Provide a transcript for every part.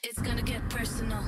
It's gonna get personal.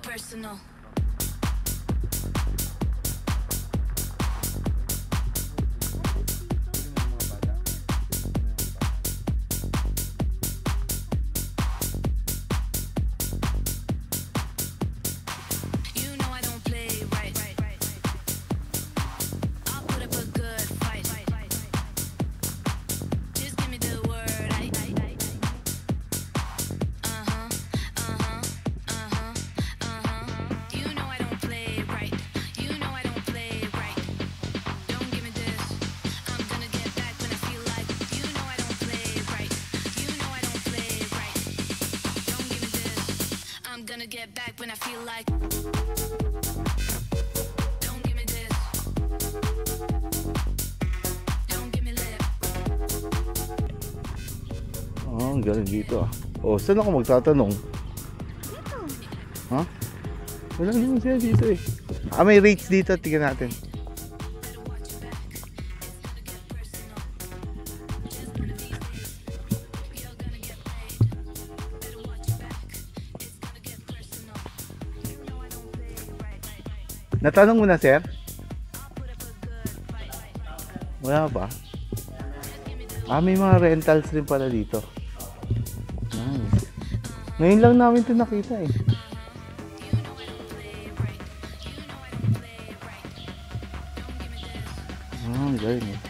Personal. Get back when I feel like. Don't give me this. Don't give me lip. Oh, galing dito ah. Oh, saan ako magtatanong? Dito. Ha? Walang naman siya dito eh. May rates dito, tingnan natin. Natanong mo na, sir? Wala ba? May mga rentals rin pala dito. Nice. Ngayon lang namin ito nakita eh. Galing eh.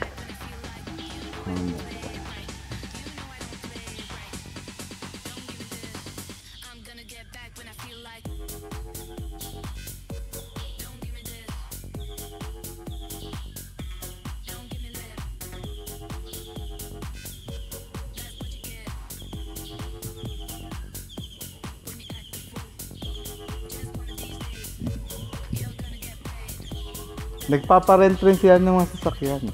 Nagpaparent rin siya ng mga sasakyan.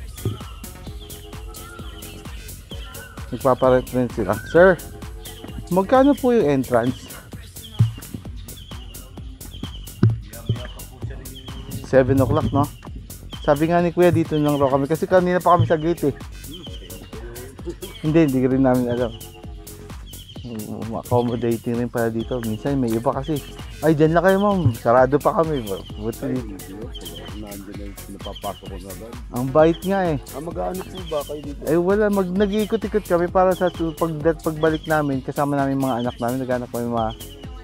Nagpaparent rin sila. Sir, magkano po yung entrance? 7 o'clock, no? Sabi nga ni Kuya, dito lang raw kami. Kasi kanina pa kami sa gate eh. Hindi rin namin alam. Accommodating rin pala dito. Minsan may iba kasi, ay dyan lang kayo ma'am, sarado pa kami. Buti napapasok ko na agad. Ang bait nga eh. Mag-ano po ba kayo dito? Eh wala, nag-iikot-ikot kami para sa pagbalik namin, kasama namin mga anak namin, naghanap kami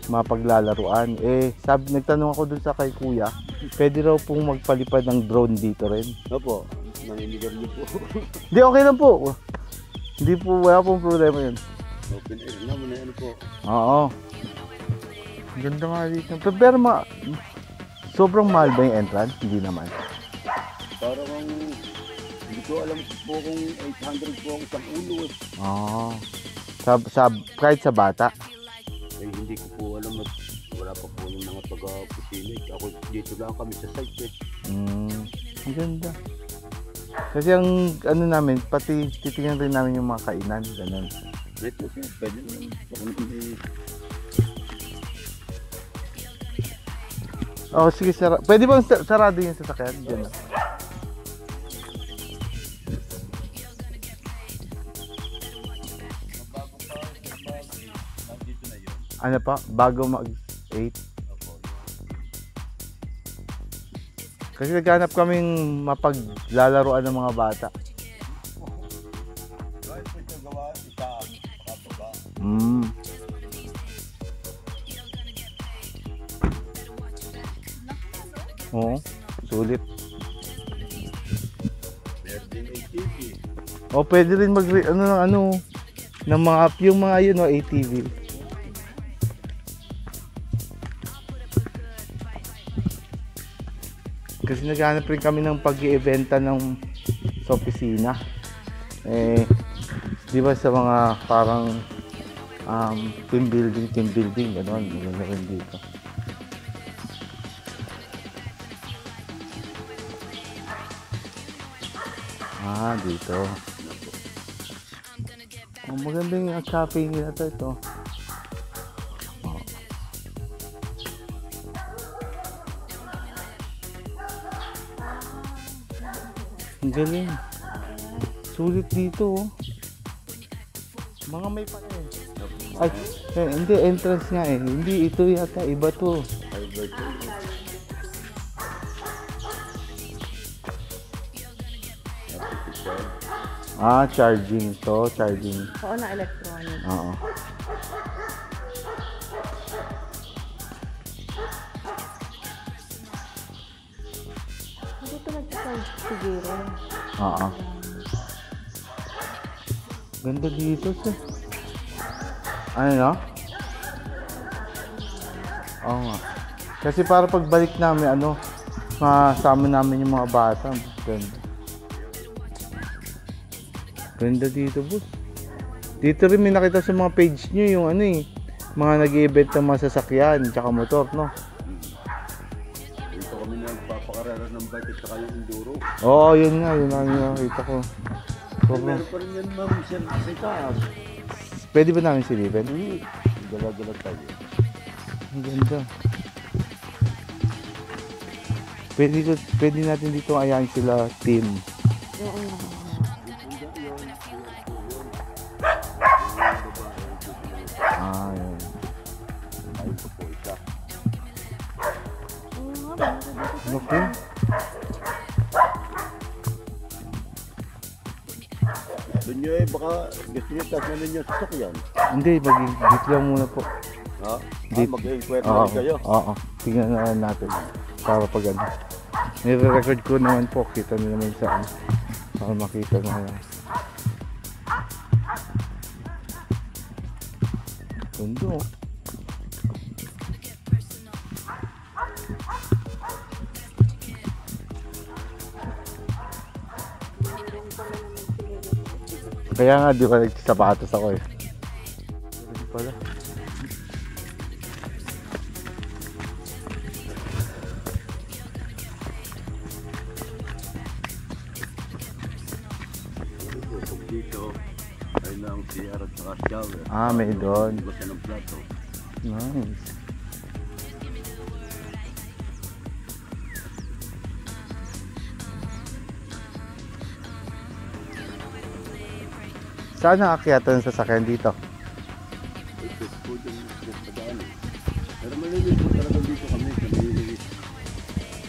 mga paglalaruan. Eh, nagtanong ako dun sa kay kuya, pwede raw pong magpalipad ng drone dito rin. Opo, nangingigar niyo po. Hindi, okay lang po. Hindi po, wala pong problema yun. Open air naman na ano po. Oo. Ang ganda nga dito. Pero sobrang mahal ba yung entrance? Hindi naman. Parang hindi ko alam po kung 800 po ang isang ulo eh. Oo. Kahit sa bata. Eh hindi ko po alam at wala pa po yung mga taga-kusina. Ako dito lang kami sa site eh. Ang ganda. Kasi ang ano namin, pati titingnan rin namin yung mga kainan. Ganun. Ito po, pwede naman. Oh, sige, pwede bang sarado yung sasakyan? Diyan na. Ano pa? Bago mag-8? Kasi naghanap kaming mapaglalaroan ng mga bata. Oo, sulit. O pwede rin mag ng mga yung mga yun o ATV. Kasi naghanap rin kami ng pag-i-eventa sa opisina. Eh, di ba sa mga parang team building, gano'n, gano'n rin dito. Dito. Oh, maganda yung cafe nila ito. Oh. Ang galing. Sulit dito oh. Mga may pa eh. Ay, hindi entrance nga eh. Hindi ito yata, iba to. Charging to, charging. Oo, na electronic. Oo. Hindi ito nag-charge siguro. Oo. Ganda dito siya. Ano no? Oo nga. Kasi para pagbalik namin, masama namin yung mga bata. Ganda. Ganda dito, boss. Dito rin may nakita sa mga page nyo yung mga nag-i-event ng mga sasakyan tsaka motor, no? Dito kami nagpapakarera ng bike at saka yung enduro. Oo, yun nga, yun ang nakita ko. Meron pa rin yan, ma'am, sir, sa itaas. Pwede ba namin silipin? Dala-dala tayo. Ang ganda. Pwede natin dito ayahin sila team. Oo. Yun. Ay, ito po isa. Okay. Doon nyo baka gusto nyo taas na ninyo sasakyan. Hindi, dito lang muna po. Ha? Dito. Mag-inquire na kayo. Oo. Tingnan na natin. Para pag nire-record ko naman po. Kita nyo naman saan. Para makita na yan. Tundo. Kaya nga di ba nagsapatos ako eh. Hindi pala. Dito ay lang CR at saka shower. May doon. Gusto ng plato. Nice. Saan ang akyatan sa sasakyan dito? Ito po yung nagpadaan. Pero malinis po talaga dito kami. Kami dito.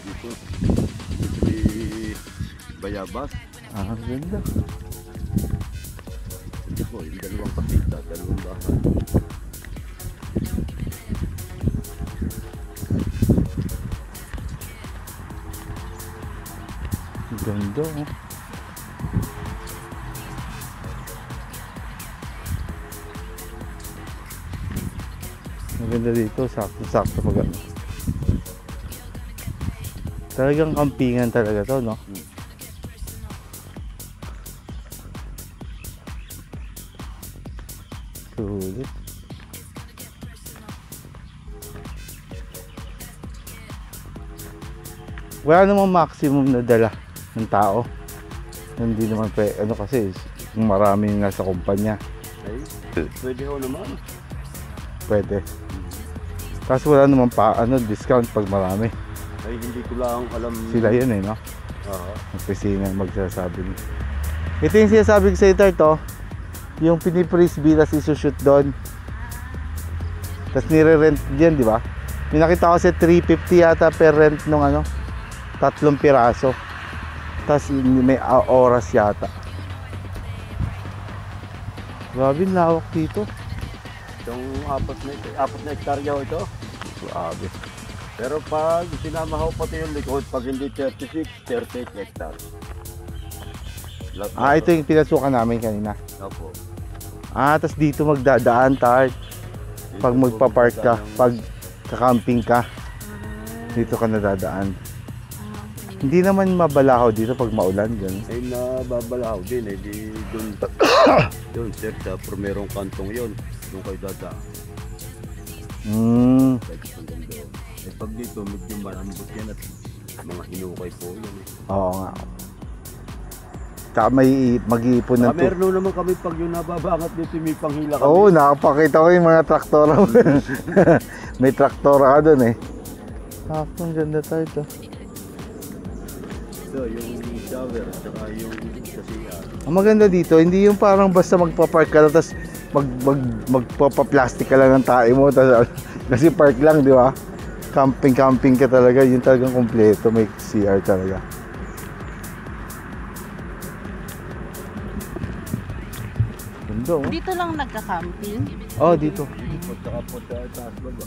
Dito may Bayabas. Ah, ang ganda. Ito po, yung dalawang kapita, dalawang bahay. Ang ganda, oh. Ang ganda dito, sakto-sakto mag ano. Talagang kampingan talaga to, no? Sulit. Wala namang maximum na dala ng tao. Hindi naman ano kasi kung maraming nasa kumpanya, Ay, pwede ho naman. pwede. Kaso wala namang discount pag marami. Ay, hindi ko lang alam. Sila yun no? Oo. Opisina magsasabi niya. Ito yung sinasabi ko sa ito, yung piniprisbee tas isushoot doon. Tapos nire-rent diyan, di ba? May nakita ko sa 350 yata per rent nung 3 piraso. Tapos may oras yata. Grabe, lawak dito. Itong apat na hektarya ho ito. Grabe. Pero pag sinama ho pati yung likod, pag hindi 36, 38 hectares. Ah, ito yung pinasukan namin kanina. Opo. Ah, tapos dito magdadaan tayo. Pag magpa-park ka, pag kakamping ka, dito ka nadadaan. Hindi naman mabalaho dito pag maulan, gano'n. Ay, nababalaw din eh. Di doon, doon sir, sa primerong kantong yon, doon kayo dadaan. Kahit hanggang doon. Eh, pag dito, medyo malambot yan at mga hinukay po yan eh. Oo nga. Tsaka may mag-iipon ng Meron naman kami pag yung nababangat dito, may panghila kami. Oo, nakapakita ko yung mga traktora. May traktora ka doon eh. Ang ganda tayo ito. Ito, yung shower, saka yung sa CR. Ang maganda dito, hindi yung parang basta magpa-park ka lang, tapos magpapa-plastic ka lang ng tae mo, tas, kasi park lang, di ba? Camping ka talaga, yun talagang kompleto, may CR talaga. Ganda, oh. Dito lang nagka-camping. Oh, dito. At saka po sa taas baba.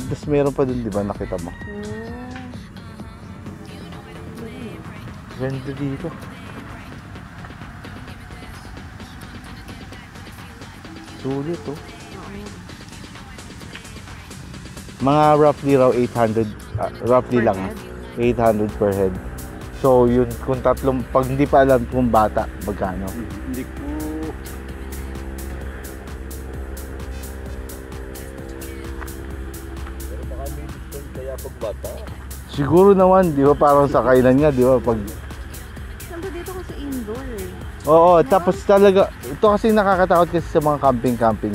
Tapos meron pa dun, di ba, nakita mo? Ganda dito. Sulit, oh. Mga roughly raw 800, roughly Per lang, head? 800 per head. So, yun, kung tatlong, pag hindi pa alam kung bata, magkano? Hindi ko... Pero baka may discount kaya pag bata. Siguro naman, di ba, parang sa kainan nga, di ba, pag... Sando dito ko sa indoor eh. Oo, tapos talaga, ito kasi nakakatakot kasi sa mga camping.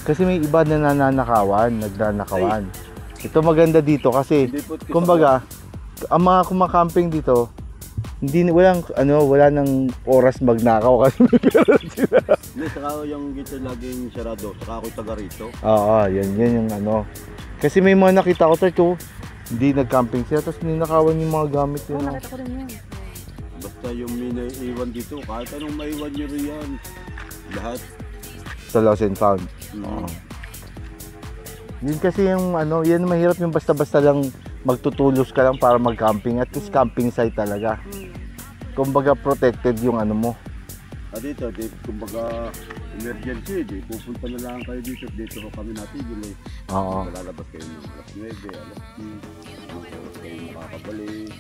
Kasi may iba na nagnanakawan. Ito maganda dito kasi, Hindi po kumbaga, ang mga kumakamping dito, wala nang oras magnakaw kasi may pera sila. Hindi, saka yung gito laging sarado. Saka ako'y taga rito. Oo, yan yung Kasi may mga nakita ko tayo, hindi nag-camping sila, tapos ninakawan yung mga gamit Oo, yun. nakita ko rin yun. Basta yung may naiiwan dito, kahit anong maiwan nyo riyan. Lahat. Sa lost and found. Oo. Yun kasi yung yan mahirap yung basta-basta lang magtutulos ka lang para mag-camping. At least camping site talaga. Kumbaga protected yung mo. Dito, kumbaga emergency, pupunta na lang kayo dito. Dito ko kami natigil eh. Oo. Lalabas kayo ng alas 9, alas 10. Ang oras kayo makakabalik.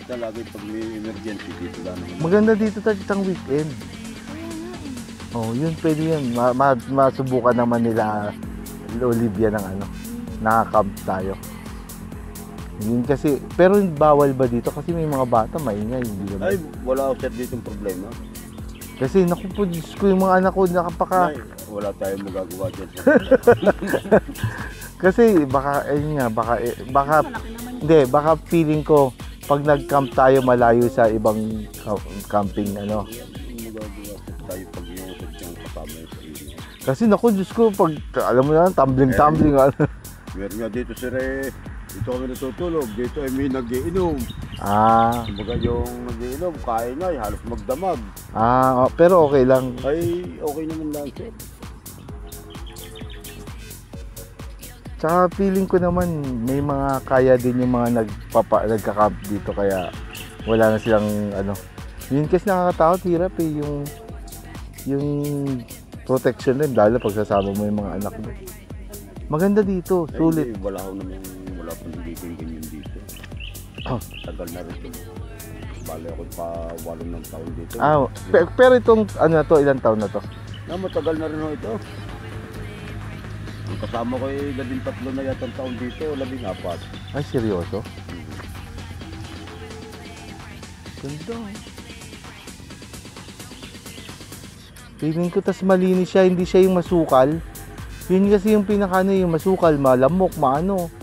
Basta lagi pag may emergency dito lang naman. Maganda dito tayo itang weekend. Oh, yun pwede yun. Masubukan naman nila Olivia ng naka-camp tayo. Yun kasi, pero bawal ba dito? Kasi may mga bata maingay, hindi naman. Ay, wala ako sir ditong problema. Kasi naku po, Diyos ko, yung mga anak ko nakapaka. Ay, wala tayong magagawa dyan. Kasi baka, baka feeling ko, pag nag-camp tayo malayo sa ibang camping, Magagawa tayo pag yung kasama yung sarili. Kasi naku, Diyos ko, pag, alam mo na, tumbling. Meron nga dito sir Dito kami natutulog. Dito ay may nagiinom. Ah, Kumbaga yung nagiinom, kain na, halos magdamag. pero okay lang. Ay, okay naman lang sir. Tsaka feeling ko naman may mga kaya din yung mga nagka-camp dito kaya wala na silang ano. Yun kasi nakakatakot, hirap eh yung protection din lalo pag sasama mo yung mga anak mo. Maganda dito, Ay, sulit. hindi, wala pa nagiging ganyan dito. Oh. Tagal na rin ito. Bale ako pa 8 ng taon dito. Pero itong ano to, ilang taon na to? Matagal na rin ho ito. Ang kasama ko ay 13 na yata taon dito, 14. Ay, seryoso? Ganda. Feeling ko tas malinis siya, hindi siya yung masukal. Yun kasi yung pinakano yung masukal, malamok, maano.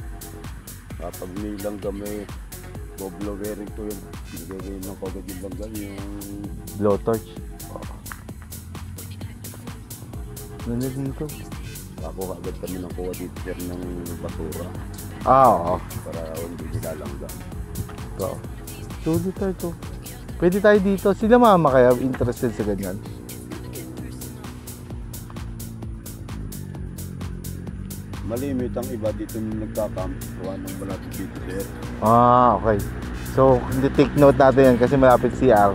Kapag nilang kami, boblowering ko yun. Binigay ng kagad yung langgan, yung Blowtorch. Ganda dito. ako agad kami ng kuha dito sir ng basura. Oo. Para hindi nilalanggan. Oo. Sulit to. Pwede tayo dito. Sila mama kaya interested sa ganyan? Malimit ang iba dito nung nagkakamp. Kuha ng malapit dito sir. Okay. So, take note natin yan kasi malapit CR.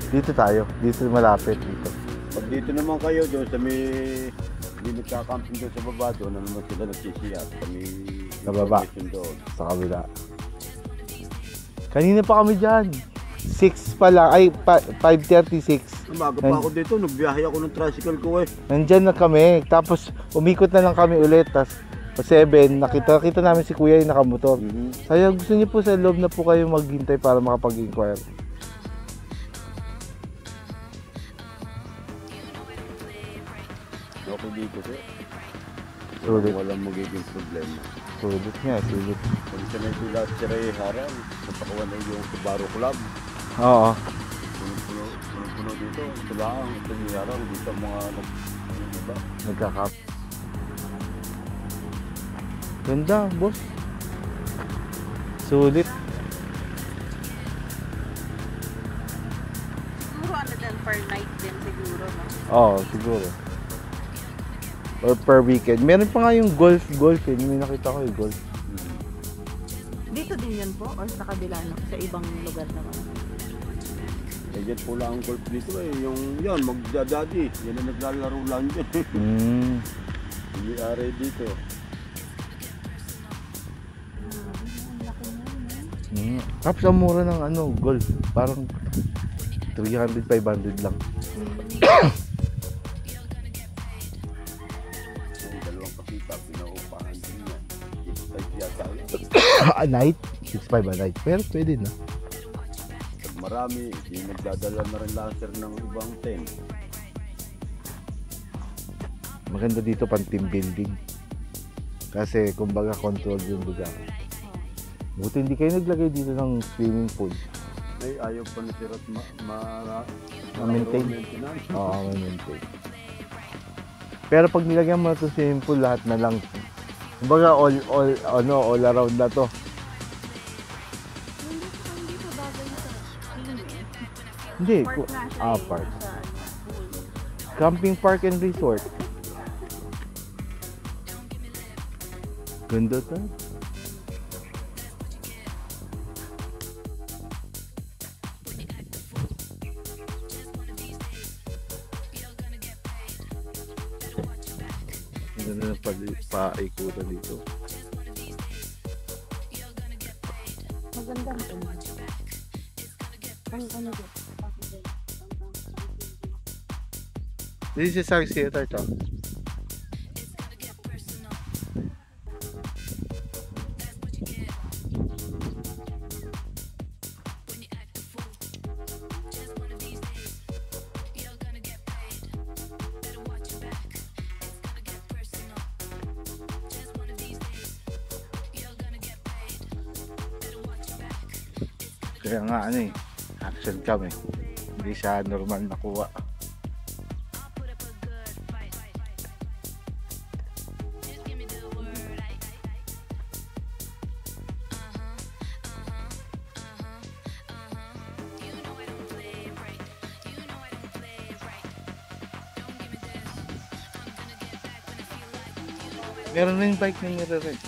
Dito tayo. Dito malapit. Dito. Pag dito naman kayo doon sa may hindi nagkakamping doon sa baba doon na naman sila nagsisiyat. Kami Sa baba. information doon. Sa kabila. Kanina pa kami dyan. 6 pa lang. Ay, 5:36. Umaga pa ako dito. Nagbiyahe ako ng tricycle ko eh. Nandyan na kami. Tapos, umikot na lang kami ulit. Tapos, pa 7, nakita namin si Kuya yung nakamotor. Kaya gusto niyo po sa loob na po kayo maghintay para makapag-inquire. Okay dito sir. Sulit. Walang magiging problema. Sulit nga, sulit. Pag isa na ito lahat si Ray Haran, napakuha na yung Subaru Club. Oo. Puno dito. Ito lang. Ito ni Haran. Dito ang mga iba. Nagkakap. Ganda, boss. Sulit. Siguro ano din, per night din siguro, no? Oo, siguro. Or per weekend. Meron pa nga yung golf eh. May nakita ko yung golf. Dito din yan po? Or sa kabila, no? Sa ibang lugar naman? Eh, yan po lang ang golf dito eh. Yung yan, magdadadi. Yan ang naglalaro lang dyan. Hindi are dito. Tapos ang mura ng ano, golf. Parang 300, 500 lang. Yung dalawang kasita, pinaupahan din yan. 6.5 yata yan. A night? 6.5 a night. Pero pwede na. Pag marami, hindi nagdadala na rin laser ng ibang tent. Maganda dito pang team building. Kasi kumbaga control yung lugar. Buti hindi kayo naglagay dito ng swimming pool. Ay, ayaw pa na sir at Ma-maintain. maintenance. Oo, ma-maintain. Pero pag nilagyan mo na itong swimming pool, lahat na lang. Kumbaga all around na to. Hindi po bagay sa swimming. Hindi. Park na siya Park. sa pool. Camping park and resort. Ganda to. Ganda na paikutan dito. Maganda ang naman. Ang ano dito? This is our theater to. Kaya nga ano eh, action cam eh. Hindi siya normal na kuha. Meron rin bike na nire-rent.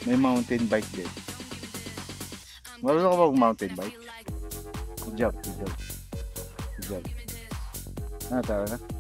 May mountain bike din. Marunong ka ba mag-mountain bike? Good job, good job. Good job. Ah, tara na.